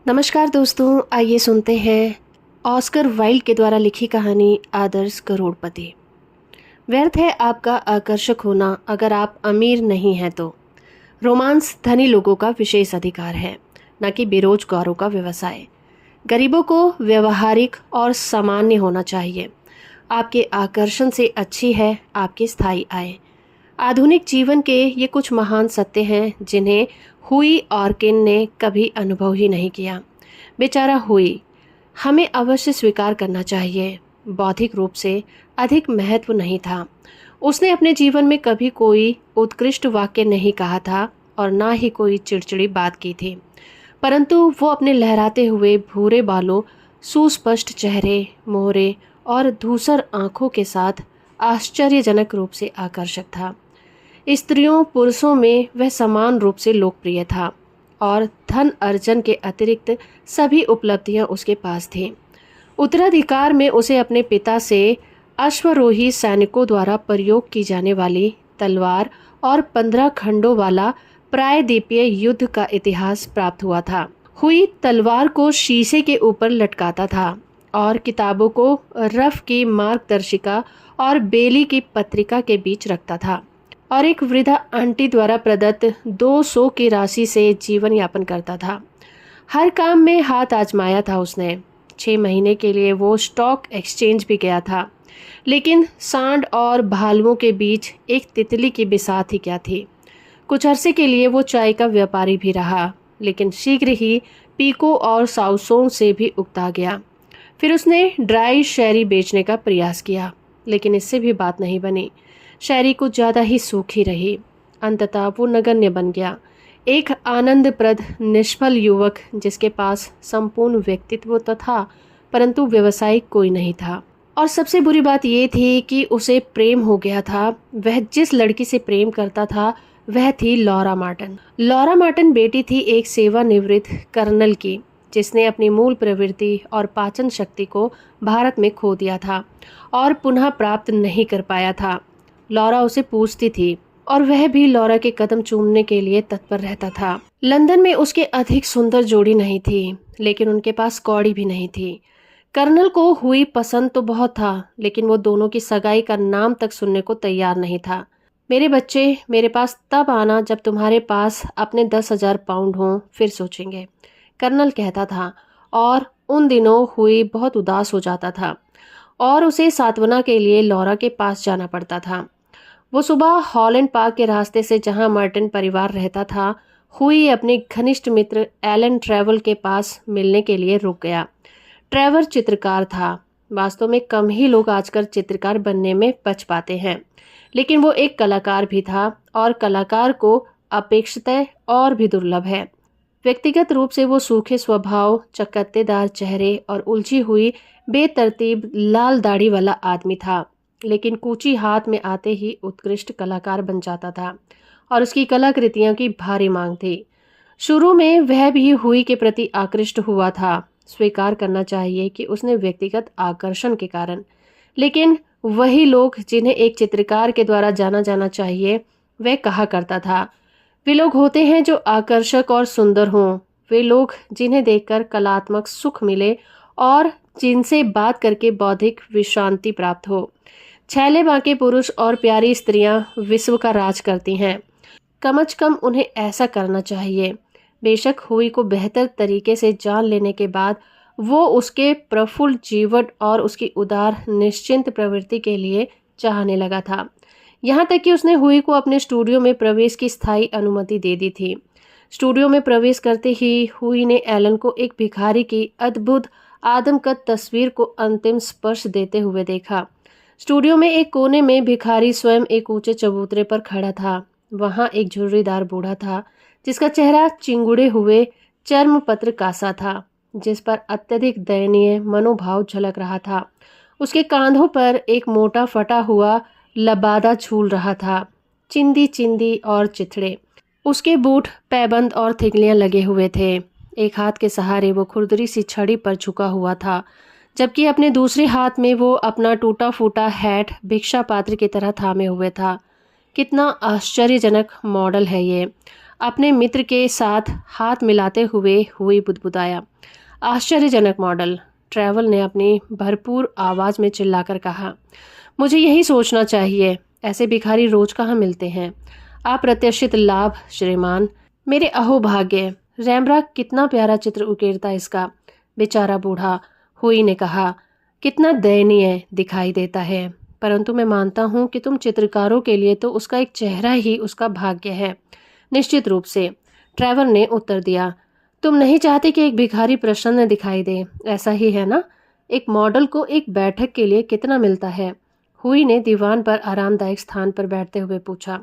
नमस्कार दोस्तों, आइए सुनते हैं ऑस्कर वाइल्ड के द्वारा लिखी कहानी आदर्श करोड़पति। व्यर्थ है आपका आकर्षक होना अगर आप अमीर नहीं हैं तो। रोमांस धनी लोगों का विशेष अधिकार है, न कि बेरोजगारों का व्यवसाय। गरीबों को व्यवहारिक और सामान्य होना चाहिए। आपके आकर्षण से अच्छी है आपकी स्थायी आय। आधुनिक जीवन के ये कुछ महान सत्य हैं जिन्हें हुई ऑर्किन ने कभी अनुभव ही नहीं किया। बेचारा हुई, हमें अवश्य स्वीकार करना चाहिए, बौद्धिक रूप से अधिक महत्व नहीं था। उसने अपने जीवन में कभी कोई उत्कृष्ट वाक्य नहीं कहा था और ना ही कोई चिड़चिड़ी बात की थी, परंतु वो अपने लहराते हुए भूरे बालों, सुस्पष्ट चेहरे, मोहरे और धूसर आंखों के साथ आश्चर्यजनक रूप से आकर्षक था। स्त्रियों पुरुषों में वह समान रूप से लोकप्रिय था और धन अर्जन के अतिरिक्त सभी उपलब्धियां उसके पास थीं। उत्तराधिकार में उसे अपने पिता से अश्वरोही सैनिकों द्वारा प्रयोग की जाने वाली तलवार और 15 खंडों वाला प्रायद्वीपीय युद्ध का इतिहास प्राप्त हुआ था। हुई तलवार को शीशे के ऊपर लटकाता था और किताबों को रफ की मार्गदर्शिका और बेली की पत्रिका के बीच रखता था और एक वृद्धा आंटी द्वारा प्रदत्त 200 की राशि से जीवन यापन करता था। हर काम में हाथ आजमाया था उसने। 6 महीने के लिए वो स्टॉक एक्सचेंज भी गया था, लेकिन सांड और भालुओं के बीच एक तितली की बिसात ही क्या थी। कुछ अरसे के लिए वो चाय का व्यापारी भी रहा, लेकिन शीघ्र ही पीको और साउसों से भी उकता गया। फिर उसने ड्राई शैरी बेचने का प्रयास किया, लेकिन इससे भी बात नहीं बनी। शैरी कुछ ज़्यादा ही सूखी रही। अंततः वो नगण्य बन गया, एक आनंदप्रद निष्फल युवक जिसके पास संपूर्ण व्यक्तित्व तो था, परंतु व्यवसायिक कोई नहीं था। और सबसे बुरी बात ये थी कि उसे प्रेम हो गया था। वह जिस लड़की से प्रेम करता था वह थी लॉरा मार्टन। लॉरा मार्टन बेटी थी एक सेवानिवृत्त कर्नल की, जिसने अपनी मूल प्रवृत्ति और पाचन शक्ति को भारत में खो दिया था और पुनः प्राप्त नहीं कर पाया था। लॉरा उसे पूछती थी और वह भी लॉरा के कदम चूमने के लिए तत्पर रहता था। लंदन में उसके अधिक सुंदर जोड़ी नहीं थी, लेकिन उनके पास कौड़ी भी नहीं थी। कर्नल को हुई पसंद तो बहुत था, लेकिन वो दोनों की सगाई का नाम तक सुनने को तैयार नहीं था। मेरे बच्चे, मेरे पास तब आना जब तुम्हारे पास अपने 10,000 पाउंड हों, फिर सोचेंगे, कर्नल कहता था। और उन दिनों हुई बहुत उदास हो जाता था और उसे सांत्वना के लिए लॉरा के पास जाना पड़ता था। वो सुबह हॉलैंड पार्क के रास्ते से जहां मार्टिन परिवार रहता था, हुई अपने घनिष्ठ मित्र एलन ट्रेवल के पास मिलने के लिए रुक गया। ट्रेवर चित्रकार था। वास्तव में कम ही लोग आजकल चित्रकार बनने में बच पाते हैं, लेकिन वो एक कलाकार भी था और कलाकार को अपेक्षितः और भी दुर्लभ है। व्यक्तिगत रूप से वो सूखे स्वभाव, चकत्तेदार चेहरे और उलझी हुई बेतरतीब लाल दाढ़ी वाला आदमी था, लेकिन कूची हाथ में आते ही उत्कृष्ट कलाकार बन जाता था और उसकी कलाकृतियों की भारी मांग थी। शुरू में वह भी हुई के प्रति आकृष्ट हुआ था, स्वीकार करना चाहिए कि उसने व्यक्तिगत आकर्षण के कारण। लेकिन वही लोग जिन्हें एक चित्रकार के द्वारा जाना जाना चाहिए, वह कहा करता था, वे लोग होते हैं जो आकर्षक और सुंदर हों। वे लोग जिन्हें देखकर कलात्मक सुख मिले और जिनसे बात करके बौद्धिक विश्रांति प्राप्त हो। छैले बांके पुरुष और प्यारी स्त्रियां विश्व का राज करती हैं। कम अज कम उन्हें ऐसा करना चाहिए। बेशक हुई को बेहतर तरीके से जान लेने के बाद वो उसके प्रफुल्ल जीवन और उसकी उदार निश्चिंत प्रवृत्ति के लिए चाहने लगा था। यहाँ तक कि उसने हुई को अपने स्टूडियो में प्रवेश की स्थायी अनुमति दे दी थी। स्टूडियो में प्रवेश करते ही हुई ने एलन को एक भिखारी की अद्भुत आदमकद तस्वीर को अंतिम स्पर्श देते हुए देखा। स्टूडियो में एक कोने में भिखारी स्वयं एक ऊंचे चबूतरे पर खड़ा था। वहां एक झुर्रीदार बूढ़ा था जिसका चेहरा चिंगुड़े हुए चर्मपत्र कासा था, जिस पर अत्यधिक दयनीय मनोभाव झलक रहा था। उसके कांधों पर एक मोटा फटा हुआ लबादा झूल रहा था, चिंदी चिंदी और चिथड़े। उसके बूट पैबंद और थिगलियां लगे हुए थे। एक हाथ के सहारे वो खुरदरी सी छड़ी पर झुका हुआ था, जबकि अपने दूसरे हाथ में वो अपना टूटा फूटा हैट भिक्षा पात्र की तरह थामे हुए था। कितना आश्चर्यजनक मॉडल है ये। अपने मित्र के साथ हाथ मिलाते हुए हुई बुदबुदाया। आश्चर्यजनक मॉडल, ट्रैवल ने अपनी भरपूर आवाज में चिल्लाकर कहा। मुझे यही सोचना चाहिए, ऐसे भिखारी रोज कहाँ मिलते हैं। अप्रत्याशित लाभ श्रीमान, मेरे अहोभाग्य। रैम्ब्रांड कितना प्यारा चित्र उकेरता इसका। बेचारा बूढ़ा, हुई ने कहा। कितना दयनीय दिखाई देता है, परंतु मैं मानता हूँ कि तुम चित्रकारों के लिए तो उसका एक चेहरा ही उसका भाग्य है। निश्चित रूप से, ट्रेवर ने उत्तर दिया। तुम नहीं चाहते कि एक भिखारी प्रसन्न दिखाई दे, ऐसा ही है ना? एक मॉडल को एक बैठक के लिए कितना मिलता है? हुई ने दीवान पर आरामदायक स्थान पर बैठते हुए पूछा।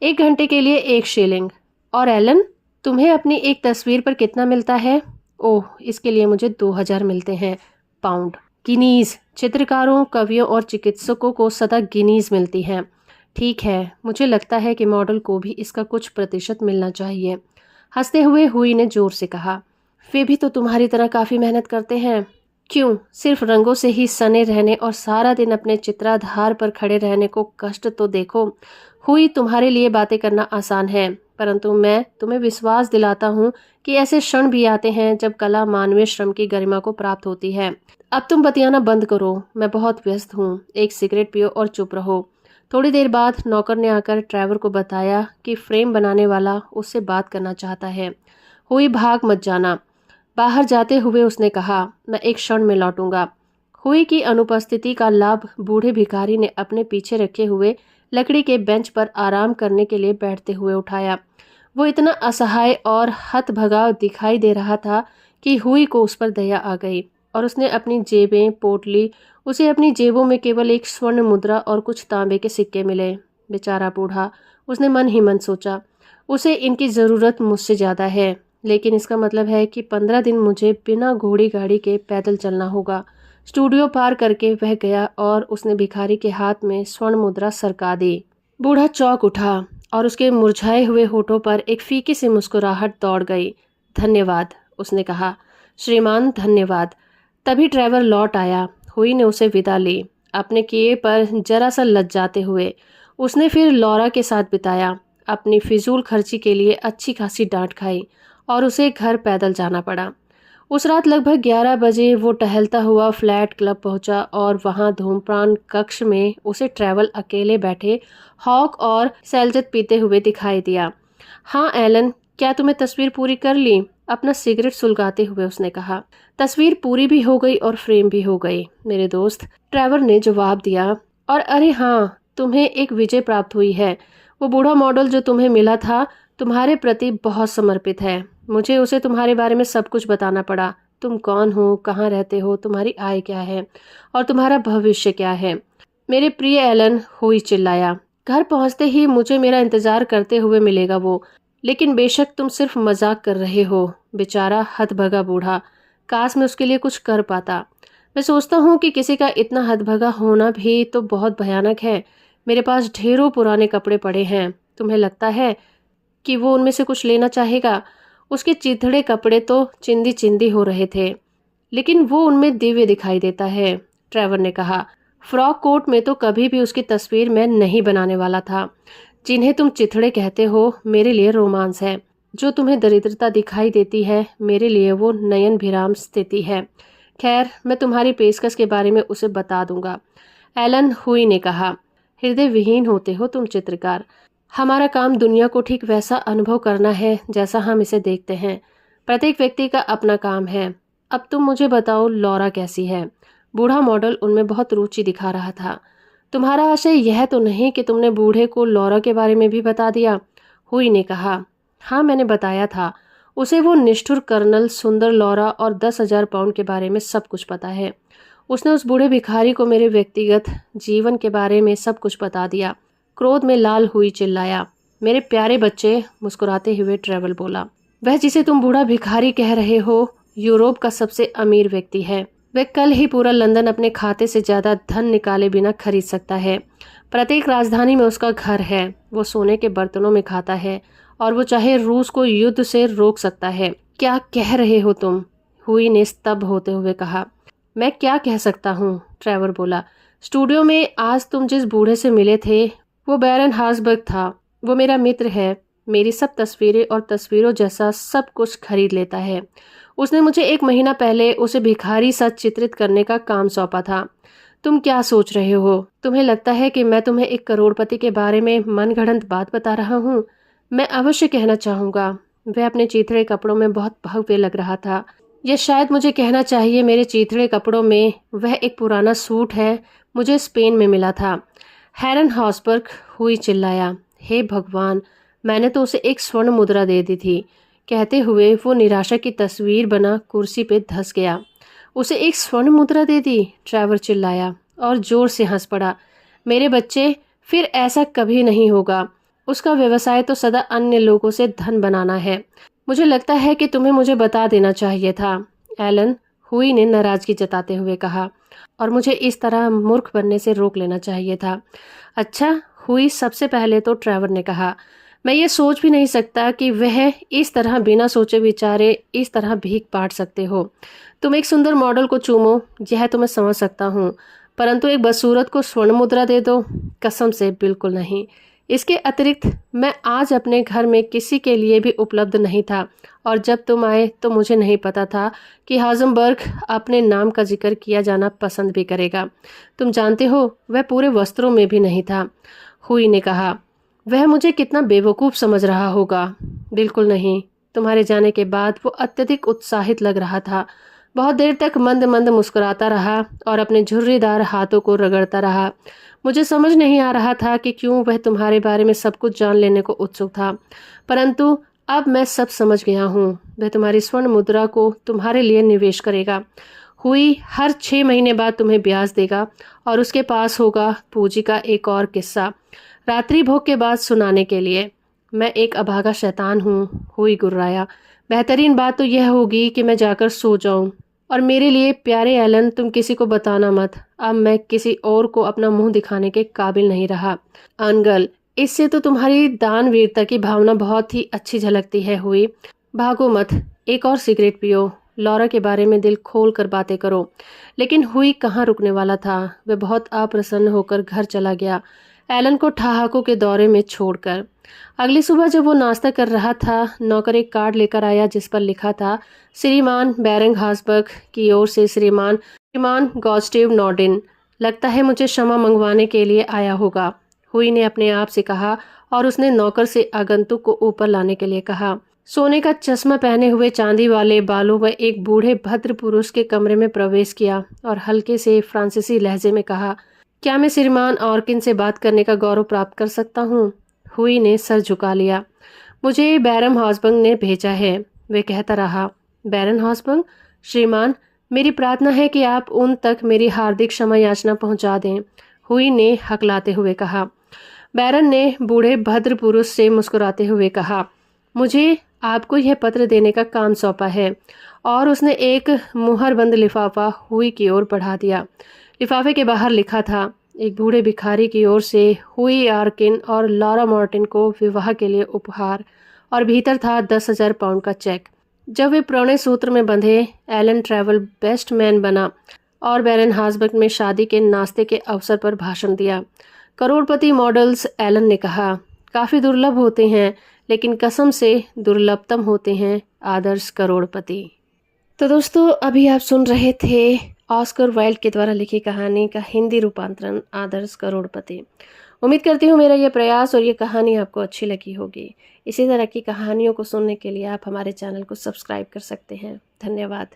1 घंटे के लिए 1 शिलिंग। और एलन, तुम्हें अपनी एक तस्वीर पर कितना मिलता है? ओह, इसके लिए मुझे 2000 मिलते हैं पाउंड। गिनीज, चित्रकारों, कवियों और चिकित्सकों को सदा गिनीज मिलती हैं। ठीक है, मुझे लगता है कि मॉडल को भी इसका कुछ प्रतिशत मिलना चाहिए। हंसते हुए हुई ने जोर से कहा। वे भी तो तुम्हारी तरह काफी मेहनत करते हैं। क्यों, सिर्फ रंगों से ही सने रहने और सारा दिन अपने चित्राधार पर खड़े रहने को कष्ट तो देखो। हुई, तुम्हारे लिए बातें करना आसान है, परंतु मैं तुम्हें विश्वास दिलाता हूँ कि ऐसे क्षण भी आते हैं जब कला मानवीय श्रम की गरिमा को प्राप्त होती है। अब तुम बतियाना बंद करो, मैं बहुत व्यस्त हूँ। एक सिगरेट पियो और चुप रहो। थोड़ी देर बाद नौकर ने आकर ट्रैवर को बताया कि फ्रेम बनाने वाला उससे बात करना चाहता है। हुई, भाग मत जाना। बाहर जाते हुए उसने कहा, मैं एक क्षण में लौटूंगा। हुई की अनुपस्थिति का लाभ बूढ़े भिखारी ने अपने पीछे रखे हुए लकड़ी के बेंच पर आराम करने के लिए बैठते हुए उठाया। वो इतना असहाय और हतभगा दिखाई दे रहा था कि हुई को उस पर दया आ गई और उसने अपनी जेबें पोंछ ली। उसे अपनी जेबों में केवल एक स्वर्ण मुद्रा और कुछ तांबे के सिक्के मिले। बेचारा बूढ़ा, उसने मन ही मन सोचा। उसे इनकी ज़रूरत मुझसे ज़्यादा है, लेकिन इसका मतलब है कि 15 दिन मुझे बिना घोड़ी गाड़ी के पैदल चलना होगा। स्टूडियो पार करके वह गया और उसने भिखारी के हाथ में स्वर्ण मुद्रा सरका दी। बूढ़ा चौंक उठा और उसके मुरझाए हुए होठों पर एक फीकी सी मुस्कुराहट दौड़ गई। धन्यवाद, उसने कहा। श्रीमान, धन्यवाद। तभी ट्रैवर लौट आया। हुई ने उसे विदा ली, अपने किए पर जरा सा लज्जाते हुए। उसने फिर लौरा के साथ बिताया। अपनी फिजूल खर्ची के लिए अच्छी खासी डांट खाई और उसे घर पैदल जाना पड़ा। उस रात लगभग 11 बजे वो टहलता हुआ फ्लैट क्लब पहुंचा और वहां धूम्रपान कक्ष में उसे ट्रैवल अकेले बैठे हॉक और सैलजत पीते हुए दिखाई दिया। हाँ एलन, क्या तुम्हें तस्वीर पूरी कर ली? अपना सिगरेट सुलगाते हुए उसने कहा। तस्वीर पूरी भी हो गई और फ्रेम भी हो गई मेरे दोस्त, ट्रैवर ने जवाब दिया। और अरे हाँ, तुम्हें एक विजय प्राप्त हुई है। वो बूढ़ा मॉडल जो तुम्हें मिला था तुम्हारे प्रति बहुत समर्पित है। मुझे उसे तुम्हारे बारे में सब कुछ बताना पड़ा। तुम कौन हो, कहाँ रहते हो, तुम्हारी आय क्या है और तुम्हारा भविष्य क्या है। मेरे प्रिय एलन, हुई चिल्लाया। घर पहुंचते ही मुझे मेरा इंतजार करते हुए मिलेगा वो। लेकिन बेशक तुम सिर्फ मजाक कर रहे हो। बेचारा हतभगा बूढ़ा, काश मैं उसके लिए कुछ कर पाता। मैं सोचता हूँ कि किसी का इतना हतभगा होना भी तो बहुत भयानक है। मेरे पास ढेरों पुराने कपड़े पड़े हैं। तुम्हें लगता है कि वो उनमें से कुछ लेना चाहेगा? उसके चिथड़े कपड़े तो चिंदी चिंदी हो रहे थे, लेकिन वो उनमें दिव्य दिखाई देता है, ट्रेवर ने कहा। फ्रॉक कोट में तो कभी भी उसकी तस्वीर मैं नहीं बनाने वाला था। जिन्हें तुम चिथड़े कहते हो मेरे लिए रोमांस है। जो तुम्हें दरिद्रता दिखाई देती है मेरे लिए वो नयन विराम स्थिति है। खैर, मैं तुम्हारी पेशकश के बारे में उसे बता दूंगा। एलन, हुई ने कहा। हृदय विहीन होते हो तुम चित्रकार। हमारा काम दुनिया को ठीक वैसा अनुभव करना है जैसा हम इसे देखते हैं। प्रत्येक व्यक्ति का अपना काम है। अब तुम मुझे बताओ, लौरा कैसी है? बूढ़ा मॉडल उनमें बहुत रुचि दिखा रहा था। तुम्हारा आशय यह तो नहीं कि तुमने बूढ़े को लौरा के बारे में भी बता दिया? हुई ने कहा। हाँ, मैंने बताया था। उसे वो निष्ठुर कर्नल सुंदर लौरा और 10,000 पाउंड के बारे में सब कुछ पता है। उसने उस बूढ़े भिखारी को मेरे व्यक्तिगत जीवन के बारे में सब कुछ बता दिया। क्रोध में लाल हुई चिल्लाया। मेरे प्यारे बच्चे, मुस्कुराते हुए ट्रेवल बोला। वह जिसे तुम बूढ़ा भिखारी कह रहे हो यूरोप का सबसे अमीर व्यक्ति है। वह कल ही पूरा लंदन अपने खाते से ज्यादा धन निकाले बिना खरीद सकता है। प्रत्येक राजधानी में उसका घर है। वो सोने के बर्तनों में खाता है और वो चाहे रूस को युद्ध से रोक सकता है। क्या कह रहे हो तुम? हुई ने स्तब्ध होते हुए कहा। मैं क्या कह सकता हूँ, ट्रेवर बोला। स्टूडियो में आज तुम जिस बूढ़े से मिले थे वो बैरन हार्सबर्ग था। वो मेरा मित्र है। मेरी सब तस्वीरें और तस्वीरों जैसा सब कुछ खरीद लेता है। उसने मुझे 1 महीना पहले उसे भिखारी सा चित्रित करने का काम सौंपा था। तुम क्या सोच रहे हो? तुम्हें लगता है कि मैं तुम्हें एक करोड़पति के बारे में मनगढ़ंत बात बता रहा हूँ? मैं अवश्य कहना चाहूँगा, वह अपने चीथड़े कपड़ों में बहुत भव्य लग रहा था। या शायद मुझे कहना चाहिए मेरे चीथड़े कपड़ों में वह एक पुराना सूट है, मुझे स्पेन में मिला था। हैरन हॉसबर्ग हुई चिल्लाया, हे भगवान, मैंने तो उसे एक स्वर्ण मुद्रा दे दी थी। कहते हुए वो निराशा की तस्वीर बना कुर्सी पे धंस गया। उसे एक स्वर्ण मुद्रा दे दी? ट्रेवर चिल्लाया और जोर से हंस पड़ा। मेरे बच्चे, फिर ऐसा कभी नहीं होगा। उसका व्यवसाय तो सदा अन्य लोगों से धन बनाना है। मुझे लगता है कि तुम्हें मुझे बता देना चाहिए था, एलन, हुई ने नाराजगी जताते हुए कहा, और मुझे इस तरह मूर्ख बनने से रोक लेना चाहिए था। अच्छा, हुई, सबसे पहले तो ट्रेवर ने कहा, मैं ये सोच भी नहीं सकता कि वह इस तरह बिना सोचे विचारे इस तरह भीख बांट सकते हो। तुम एक सुंदर मॉडल को चूमो, यह तो मैं समझ सकता हूँ, परंतु एक बदसूरत को स्वर्ण मुद्रा दे दो? कसम से बिल्कुल नहीं। इसके अतिरिक्त मैं आज अपने घर में किसी के लिए भी उपलब्ध नहीं था, और जब तुम आए तो मुझे नहीं पता था कि हाजमबर्ग अपने नाम का जिक्र किया जाना पसंद भी करेगा। तुम जानते हो, वह पूरे वस्त्रों में भी नहीं था। हुई ने कहा, वह मुझे कितना बेवकूफ़ समझ रहा होगा। बिल्कुल नहीं। तुम्हारे जाने के बाद वो अत्यधिक उत्साहित लग रहा था। बहुत देर तक मंद मंद मुस्कुराता रहा और अपने झुर्रीदार हाथों को रगड़ता रहा। मुझे समझ नहीं आ रहा था कि क्यों वह तुम्हारे बारे में सब कुछ जान लेने को उत्सुक था, परंतु अब मैं सब समझ गया हूँ। वह तुम्हारी स्वर्ण मुद्रा को तुम्हारे लिए निवेश करेगा। हुई हर 6 महीने बाद तुम्हें ब्याज देगा, और उसके पास होगा पूंजी का एक और किस्सा रात्रि भोग के बाद सुनाने के लिए। मैं एक अभागा शैतान हूँ, हुई गुर्राया। बेहतरीन बात तो यह होगी कि मैं जाकर सो जाऊं। और मेरे लिए प्यारे एलन, तुम किसी को बताना मत। अब मैं किसी और को अपना मुंह दिखाने के काबिल नहीं रहा। अनगल, इससे तो तुम्हारी दानवीरता की भावना बहुत ही अच्छी झलकती है। हुई, भागो मत, एक और सिगरेट पियो, लॉरा के बारे में दिल खोल कर बातें करो। लेकिन हुई कहाँ रुकने वाला था। वह बहुत अप्रसन्न होकर घर चला गया, एलन को ठहाकों के दौरे में छोड़कर। अगली सुबह जब वो नाश्ता कर रहा था, नौकर एक कार्ड लेकर आया जिस पर लिखा था, श्रीमान बैरंग हासबर्ग की ओर से श्रीमान गॉस्टेव नॉर्डिन। लगता है मुझे क्षमा मंगवाने के लिए आया होगा, हुई ने अपने आप से कहा, और उसने नौकर से आगंतुक को ऊपर लाने के लिए कहा। सोने का चश्मा पहने हुए चांदी वाले बालों में एक बूढ़े भद्र पुरुष के कमरे में प्रवेश किया और हल्के से फ्रांसीसी लहजे में कहा, क्या मैं श्रीमान ऑर्किन से बात करने का गौरव प्राप्त कर सकता हूँ? हुई ने सर झुका लिया। मुझे बैरन हॉसबर्ग ने भेजा है, वे कहता रहा। बैरन हॉसबर्ग? श्रीमान, मेरी प्रार्थना है कि आप उन तक मेरी हार्दिक क्षमा याचना पहुंचा दें, हुई ने हकलाते हुए कहा। बैरन ने बूढ़े भद्र पुरुष से मुस्कुराते हुए कहा, मुझे आपको यह पत्र देने का काम सौंपा है, और उसने एक मुहरबंद लिफाफा हुई की ओर बढ़ा दिया। लिफाफे के बाहर लिखा था, एक बूढ़े भिखारी की ओर से हुई आर्किन और लॉरा मार्टिन को विवाह के लिए उपहार, और भीतर था 10,000 पाउंड का चेक। जब वे पुराने सूत्र में बंधे, एलन ट्रैवल बेस्ट मैन बना और बैरन हासबर्ग में शादी के नाश्ते के अवसर पर भाषण दिया। करोड़पति मॉडल्स, एलन ने कहा, काफ़ी दुर्लभ होते हैं, लेकिन कसम से दुर्लभतम होते हैं आदर्श करोड़पति। तो दोस्तों, अभी आप सुन रहे थे ऑस्कर वाइल्ड के द्वारा लिखी कहानी का हिंदी रूपांतरण आदर्श करोड़पति। उम्मीद करती हूँ मेरा ये प्रयास और ये कहानी आपको अच्छी लगी होगी। इसी तरह की कहानियों को सुनने के लिए आप हमारे चैनल को सब्सक्राइब कर सकते हैं। धन्यवाद।